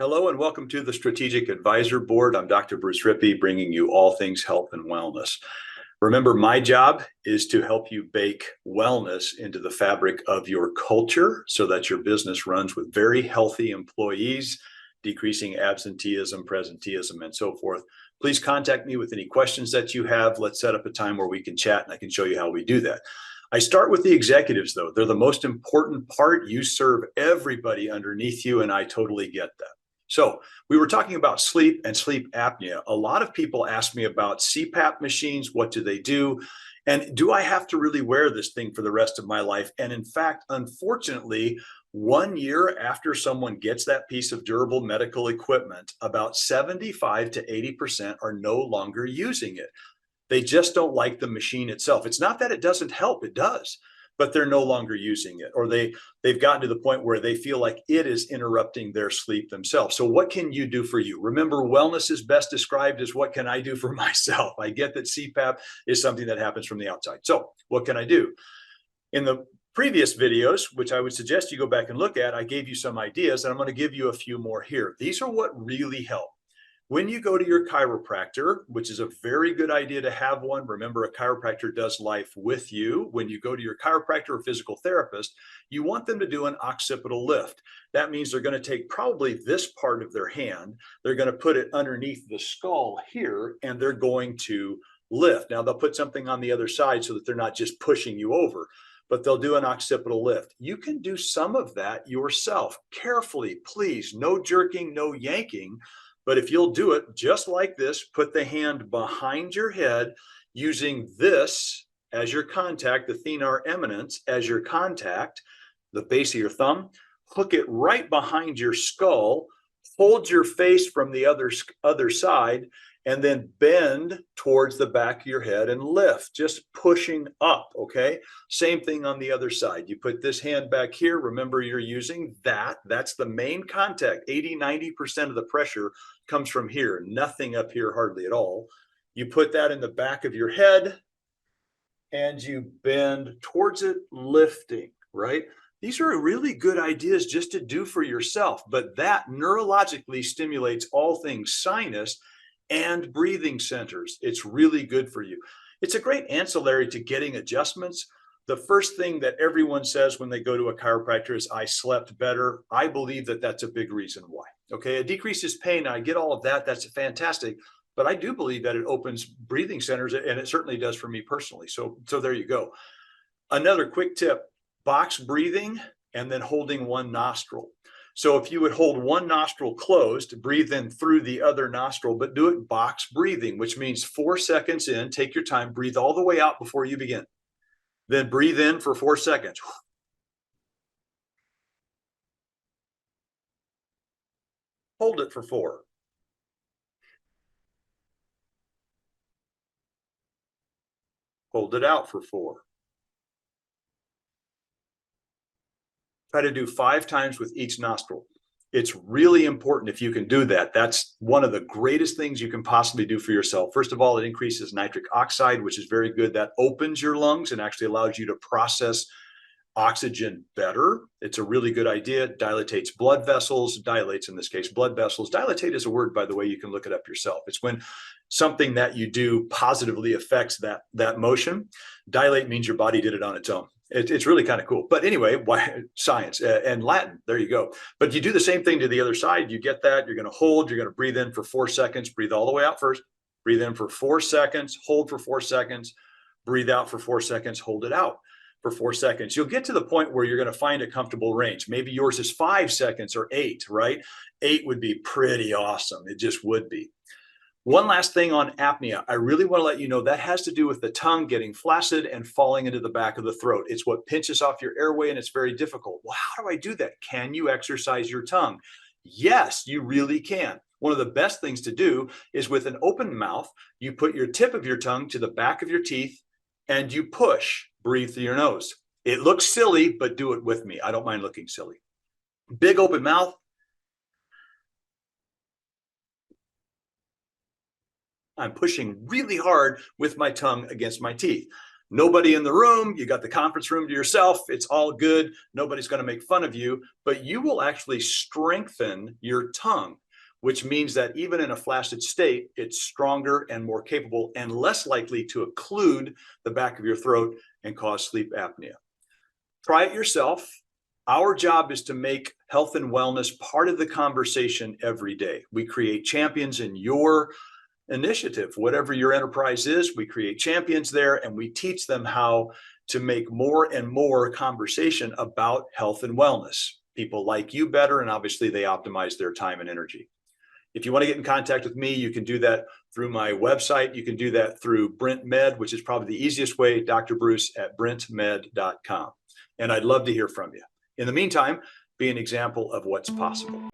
Hello and welcome to the Strategic Advisor Board. I'm Dr. Bruce Rippee, bringing you all things health and wellness. Remember, my job is to help you bake wellness into the fabric of your culture so that your business runs with very healthy employees, decreasing absenteeism, presenteeism, and so forth. Please contact me with any questions that you have. Let's set up a time where we can chat and I can show you how we do that. I start with the executives, though. They're the most important part. You serve everybody underneath you, and I totally get that. So we were talking about sleep and sleep apnea. A lot of people ask me about CPAP machines. What do they do? And do I have to really wear this thing for the rest of my life? And in fact, unfortunately, 1 year after someone gets that piece of durable medical equipment, about 75 to 80% are no longer using it. They just don't like the machine itself. It's not that it doesn't help, it does, but they're no longer using it, or they've gotten to the point where they feel like it is interrupting their sleep themselves. So what can you do for you? Remember, wellness is best described as what can I do for myself? I get that CPAP is something that happens from the outside. So what can I do? In the previous videos, which I would suggest you go back and look at, I gave you some ideas, and I'm going to give you a few more here. These are what really help. When you go to your chiropractor, which is a very good idea to have one, remember a chiropractor does life with you. When you go to your chiropractor or physical therapist, you want them to do an occipital lift. That means they're going to take probably this part of their hand, they're going to put it underneath the skull here, and they're going to lift. Now they'll put something on the other side so that they're not just pushing you over, but they'll do an occipital lift. You can do some of that yourself. Carefully, please, no jerking, no yanking. But if you'll do it just like this, put the hand behind your head using this as your contact, the thenar eminence as your contact, the base of your thumb, hook it right behind your skull, hold your face from the other side, and then bend towards the back of your head and lift, just pushing up, okay? Same thing on the other side. You put this hand back here. Remember, you're using that. That's the main contact. 80, 90% of the pressure comes from here. Nothing up here, hardly at all. You put that in the back of your head and you bend towards it, lifting, right? These are really good ideas just to do for yourself, but that neurologically stimulates all things sinus and breathing centers. It's really good for you. It's a great ancillary to getting adjustments. The first thing that everyone says when they go to a chiropractor is, I slept better. I believe that that's a big reason why. Okay, it decreases pain. I get all of that. That's fantastic. But I do believe that it opens breathing centers, and it certainly does for me personally. So there you go. Another quick tip, box breathing and then holding one nostril. So if you would hold one nostril closed, breathe in through the other nostril, but do it box breathing, which means 4 seconds in, take your time, breathe all the way out before you begin. Then breathe in for 4 seconds. Hold it for 4. Hold it out for 4. Try to do 5 times with each nostril. It's really important if you can do that. That's one of the greatest things you can possibly do for yourself. First of all, it increases nitric oxide, which is very good. That opens your lungs and actually allows you to process oxygen better. It's a really good idea. It dilates blood vessels, dilates in this case blood vessels. Dilatate is a word, by the way, you can look it up yourself. It's when something that you do positively affects that motion. Dilate means your body did it on its own. It's really kind of cool. But anyway, science and Latin, there you go. But you do the same thing to the other side. You get that. You're going to hold. You're going to breathe in for 4 seconds. Breathe all the way out first. Breathe in for 4 seconds. Hold for 4 seconds. Breathe out for 4 seconds. Hold it out for 4 seconds. You'll get to the point where you're going to find a comfortable range. Maybe yours is 5 seconds or 8, right? 8 would be pretty awesome. It just would be. One last thing on apnea. I really want to let you know that has to do with the tongue getting flaccid and falling into the back of the throat. It's what pinches off your airway, and it's very difficult. Well, how do I do that? Can you exercise your tongue? Yes, you really can. One of the best things to do is with an open mouth, you put your tip of your tongue to the back of your teeth and you push. Breathe through your nose. It looks silly, but do it with me. I don't mind looking silly. Big open mouth. I'm pushing really hard with my tongue against my teeth. nobody in the room, you got the conference room to yourself, it's all good, nobody's going to make fun of you, but you will actually strengthen your tongue, which means that even in a flaccid state, it's stronger and more capable and less likely to occlude the back of your throat and cause sleep apnea. Try it yourself. Our job is to make health and wellness part of the conversation every day. We create champions in your initiative, whatever your enterprise is, we create champions there and we teach them how to make more and more conversation about health and wellness. People like you better, and obviously they optimize their time and energy. If you want to get in contact with me, you can do that through my website. You can do that through Brent Med, which is probably the easiest way, Dr. Bruce at brentmed.com. And I'd love to hear from you. In the meantime, be an example of what's possible.